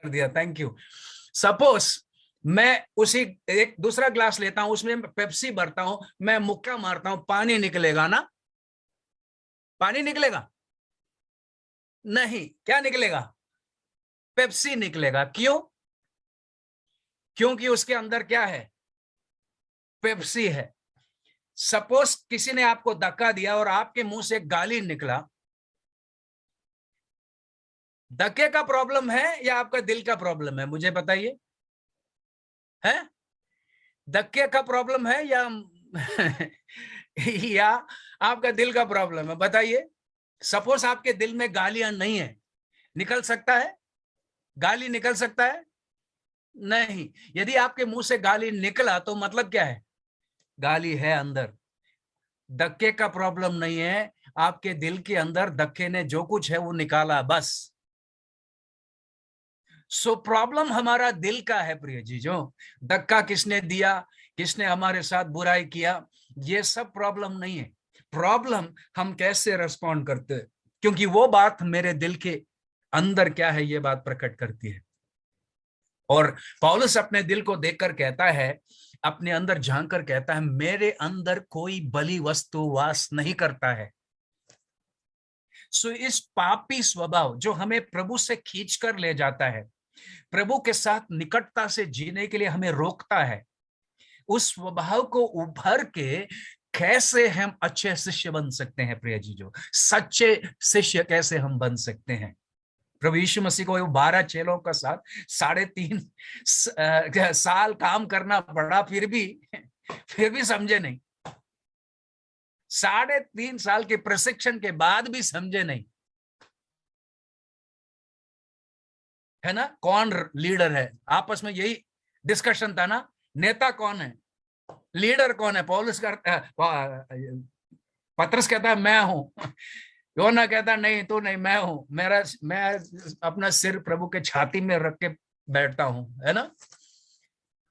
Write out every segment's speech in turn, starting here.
कर दिया, thank you. Suppose मैं उसी एक दूसरा ग्लास लेता हूं, उसमें पेप्सी भरता हूं, मैं मुक्का मारता हूं, पानी निकलेगा ना? पानी निकलेगा? नहीं, क्या निकलेगा? पेप्सी निकलेगा। क्यों? क्योंकि उसके अंदर क्या है? पेप्सी है। सपोज किसी ने आपको धक्का दिया और आपके मुंह से गाली निकला, धक्के का प्रॉब्लम है या आपका दिल का प्रॉब्लम है? मुझे बताइए, है धक्के का प्रॉब्लम है या या आपका दिल का प्रॉब्लम है? बताइए। सपोज आपके दिल में गालियां नहीं है, निकल सकता है? गाली निकल सकता है? नहीं। यदि आपके मुंह से गाली निकला तो मतलब क्या है? गाली है अंदर। धक्के का प्रॉब्लम नहीं है, आपके दिल के अंदर धक्के ने जो कुछ है वो निकाला, बस। सो प्रॉब्लम हमारा दिल का है प्रिय जी। जो धक्का किसने दिया, किसने हमारे साथ बुराई किया, ये सब प्रॉब्लम नहीं है। प्रॉब्लम हम कैसे रेस्पॉन्ड करते हैं, क्योंकि वो बात मेरे दिल के अंदर क्या है ये बात प्रकट करती है। और पौलुस अपने दिल को देखकर कहता है, अपने अंदर झांक कर कहता है, मेरे अंदर कोई बलि वस्तु वास नहीं करता है। सो इस पापी स्वभाव जो हमें प्रभु से खींच कर ले जाता है, प्रभु के साथ निकटता से जीने के लिए हमें रोकता है, उस स्वभाव को उभर के कैसे हम अच्छे शिष्य बन सकते हैं प्रिय जी? जो सच्चे शिष्य कैसे हम बन सकते हैं? प्रभु यीशु मसीह को 12 चेलों का साथ 3.5 साल काम करना पड़ा, फिर भी समझे नहीं। 3.5 साल के प्रशिक्षण के बाद भी समझे नहीं, है ना? कौन लीडर है? आपस में यही डिस्कशन था ना, नेता कौन है, लीडर कौन है? पौलुस पतरस कहता है मैं हूं, योना कहता नहीं तू नहीं, मैं हूं, मैं अपना सिर प्रभु के छाती में रख के बैठता हूं, है ना?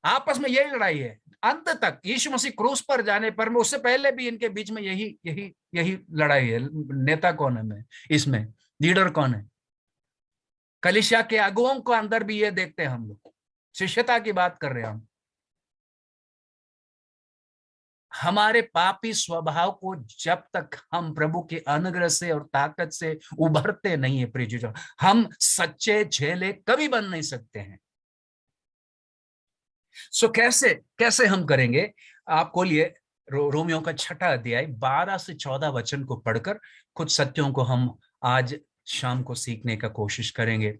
आपस में यही लड़ाई है अंत तक। यीशु मसीह क्रूस पर जाने पर में, उससे पहले भी इनके बीच में यही यही यही लड़ाई है। नेता कौन है में इसमें, लीडर कौन है? कलीसिया के अगुओं को अंदर भी ये देखते हैं हम लोग। शिष्यता की बात कर रहे हैं हम। हमारे पापी स्वभाव को जब तक हम प्रभु के अनुग्रह से और ताकत से उभरते नहीं है प्रिय, हम सच्चे चेले कभी बन नहीं सकते हैं। सो कैसे कैसे हम करेंगे? आप खोलिए रोमियो का 6 अध्याय 12 से 14 वचन को पढ़कर कुछ सत्यों को हम आज शाम को सीखने का कोशिश करेंगे।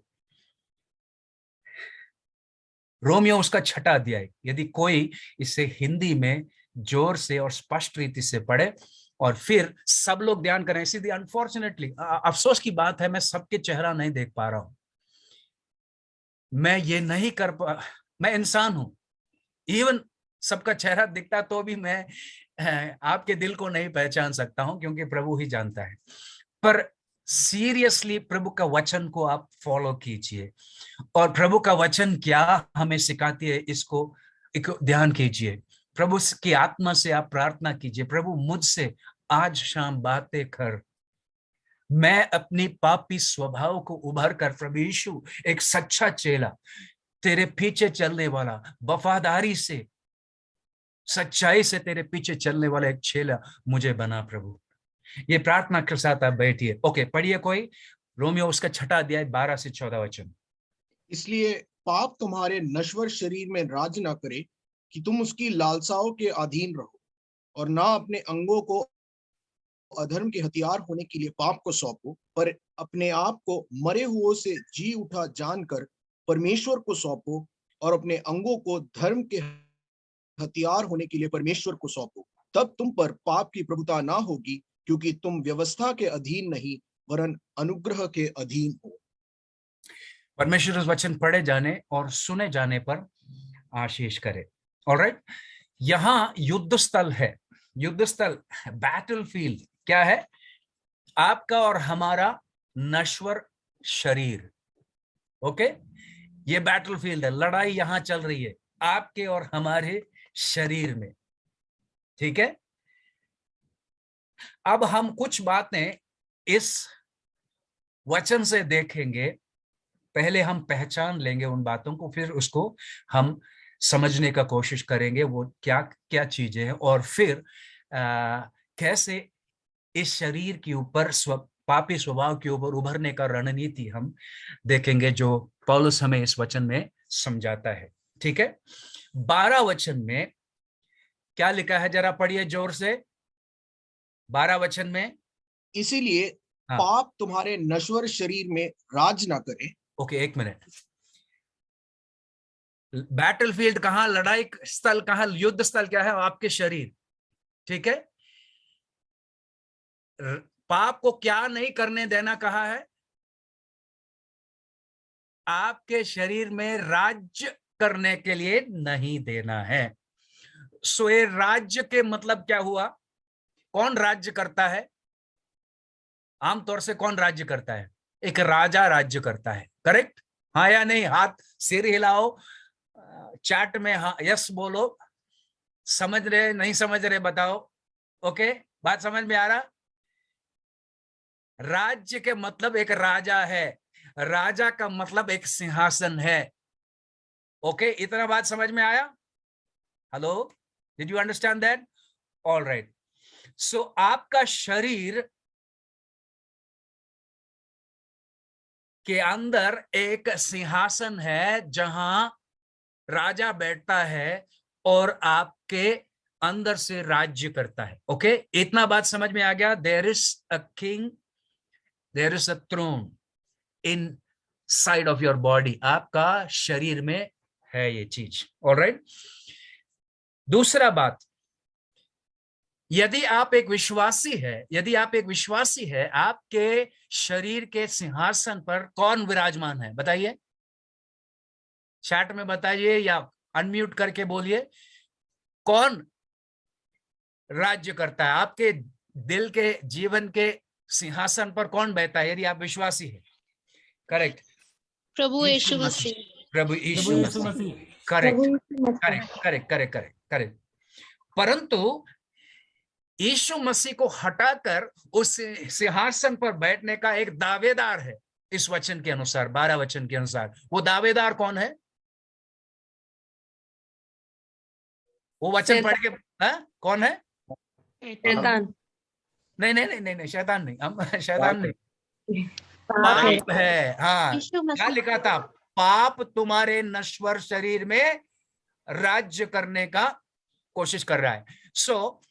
रोमियो उसका 6 अध्याय, यदि कोई इसे हिंदी में जोर से और स्पष्ट रीति से पढ़े और फिर सब लोग ध्यान करें। सीधी अनफॉर्चुनेटली अफसोस की बात है, मैं सबके चेहरा नहीं देख पा रहा हूं। मैं ये नहीं कर पा, मैं इंसान हूं। इवन सबका चेहरा दिखता तो भी मैं आपके दिल को नहीं पहचान सकता हूं, क्योंकि प्रभु ही जानता है। पर सीरियसली प्रभु का वचन को आप फॉलो कीजिए, और प्रभु का वचन क्या हमें सिखाती है इसको एक ध्यान कीजिए। प्रभु की आत्मा से आप प्रार्थना कीजिए, प्रभु मुझसे आज शाम बातें कर, मैं अपनी पापी स्वभाव को उभर कर, प्रभु यीशु एक सच्चा चेला, तेरे पीछे चलने वाला, वफादारी से सच्चाई से तेरे पीछे चलने वाला एक चेला मुझे बना प्रभु। ये प्रार्थना के साथ आप बैठिए। ओके, पढ़िए कोई रोमियो उसका 6 अध्याय 12 से 14 वचन। इसलिए पाप तुम्हारे नश्वर शरीर में राज ना करे कि तुम उसकी लालसाओं के अधीन रहो, और ना अपने अंगों को अधर्म के हथियार होने के लिए पाप को सौंपो, पर अपने आप को मरे हुओं से जी उठा जानकर परमेश्वर को सौंपो, और अपने अंगों को धर्म के हथियार होने के लिए परमेश्वर को सौंपो। तब तुम पर पाप की प्रभुता ना होगी, क्योंकि तुम व्यवस्था के अधीन नहीं वरन अनुग्रह के अधीन हो। परमेश्वर उस वचन पढ़े जाने और सुने जाने पर आशीष करे। ऑलराइट, यहां युद्ध स्थल है। युद्ध स्थल, बैटल फील्ड क्या है? आपका और हमारा नश्वर शरीर। ओके, ये बैटल फील्ड है, लड़ाई यहां चल रही है आपके और हमारे शरीर में। ठीक है, अब हम कुछ बातें इस वचन से देखेंगे। पहले हम पहचान लेंगे उन बातों को, फिर उसको हम समझने का कोशिश करेंगे वो क्या क्या चीजें हैं, और फिर कैसे इस शरीर के ऊपर पापी स्वभाव के ऊपर उभरने का रणनीति हम देखेंगे, जो पौलुस हमें इस वचन में समझाता है। ठीक है, 12 वचन में क्या लिखा है, जरा पढ़िए जोर से। 12 वचन में, इसीलिए हाँ, पाप तुम्हारे नश्वर शरीर में राज ना करे। ओके, एक मिनट। बैटलफील्ड कहाँ, लड़ाई स्थल कहाँ, युद्ध स्थल क्या है? आपके शरीर। ठीक है, पाप को क्या नहीं करने देना कहा है? आपके शरीर में राज्य करने के लिए नहीं देना है। सो ये राज्य के मतलब क्या हुआ? कौन राज्य करता है? आमतौर से कौन राज्य करता है? एक राजा राज्य करता है, करेक्ट? हाँ या नहीं? हाथ, सिर हिलाओ, चैट में हाँ यस बोलो। समझ रहे नहीं समझ रहे बताओ। ओके, बात समझ में आ रहा? राज्य के मतलब एक राजा है, राजा का मतलब एक सिंहासन है। ओके, इतना बात समझ में आया? Hello, did you understand that? All right. सो आपका शरीर के अंदर एक सिंहासन है जहां राजा बैठता है और आपके अंदर से राज्य करता है। ओके, इतना बात समझ में आ गया? There is a king, there is a throne inside of your body. आपका शरीर में है ये चीज। ऑलराइट, दूसरा बात, यदि आप एक विश्वासी है, यदि आप एक विश्वासी है, आपके शरीर के सिंहासन पर कौन विराजमान है? बताइए, चैट में बताइए या अनम्यूट करके बोलिए, कौन राज्य करता है आपके दिल के जीवन के सिंहासन पर? कौन बैठता है यदि आप विश्वासी है? करेक्ट, प्रभु यीशु मसीह। प्रभु यीशु मसीह। Correct correct correct correct correct correct. परंतु यीशु मसीह को हटाकर उस सिंहासन पर बैठने का एक दावेदार है इस वचन के अनुसार, 12 वचन के अनुसार। वो दावेदार कौन है? वो वचन पढ़ के, कौन है? शैतान। नहीं नहीं नहीं नहीं नहीं, शैतान नहीं, हम शैतान नहीं, पाप है। पाप है। हाँ, यीशु क्या मसीह। लिखा था? पाप तुम्हारे नश्वर शरीर में राज्य करने का कोशिश कर रहा है। सो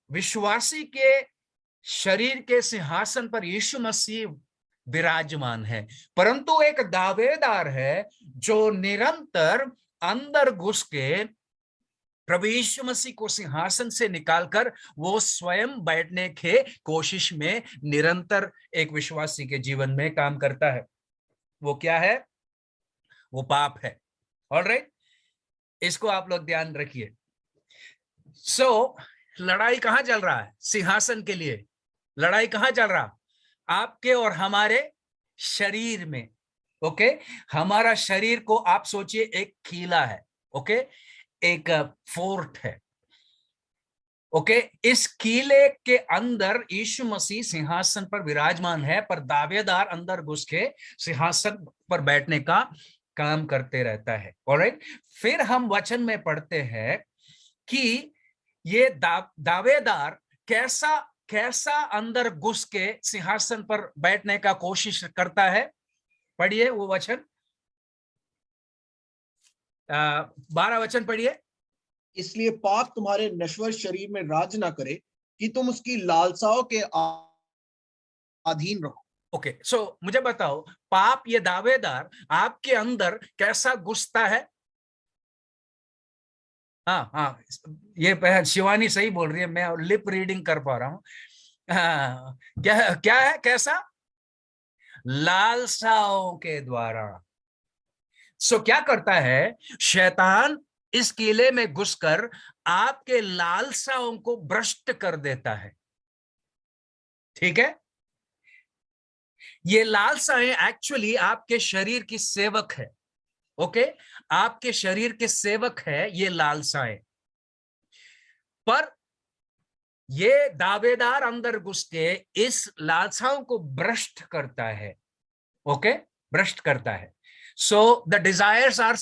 विश्वासी के शरीर के सिंहासन पर यीशु मसीह विराजमान है, परंतु एक दावेदार है जो निरंतर अंदर घुस के प्रभु यीशु मसीह को सिंहासन से निकालकर वो स्वयं बैठने के कोशिश में निरंतर एक विश्वासी के जीवन में काम करता है। वो क्या है? वो पाप है। ऑलराइट, इसको आप लोग ध्यान रखिए। सो लड़ाई कहां चल रहा है? सिंहासन के लिए लड़ाई कहां चल रहा? आपके और हमारे शरीर में। ओके, हमारा शरीर को आप सोचिए एक किला है। ओके, एक फोर्ट है। ओके, इस किले के अंदर यीशु मसीह सिंहासन पर विराजमान है, पर दावेदार अंदर घुस के सिंहासन पर बैठने का काम करते रहता है। ऑलराइट, फिर हम वचन में पढ़ते हैं कि ये दावेदार कैसा कैसा अंदर घुस के सिंहासन पर बैठने का कोशिश करता है। पढ़िए वो वचन, 12 वचन पढ़िए। इसलिए पाप तुम्हारे नश्वर शरीर में राज ना करे कि तुम उसकी लालसाओं के अधीन रहो। ओके, सो मुझे बताओ, पाप ये दावेदार आपके अंदर कैसा घुसता है? हाँ हाँ, ये शिवानी सही बोल रही है, मैं लिप रीडिंग कर पा रहा हूं। हाँ, क्या क्या है? कैसा? लालसाओं के द्वारा। सो क्या करता है शैतान? इस किले में घुसकर आपके लालसाओं को भ्रष्ट कर देता है। ठीक है, ये लालसाएं एक्चुअली आपके शरीर की सेवक है। ओके, आपके शरीर के सेवक है ये लालसाएं, पर ये दावेदार अंदर घुस के इस लालसाओं को भ्रष्ट करता है। ओके, भ्रष्ट करता है। So the desires are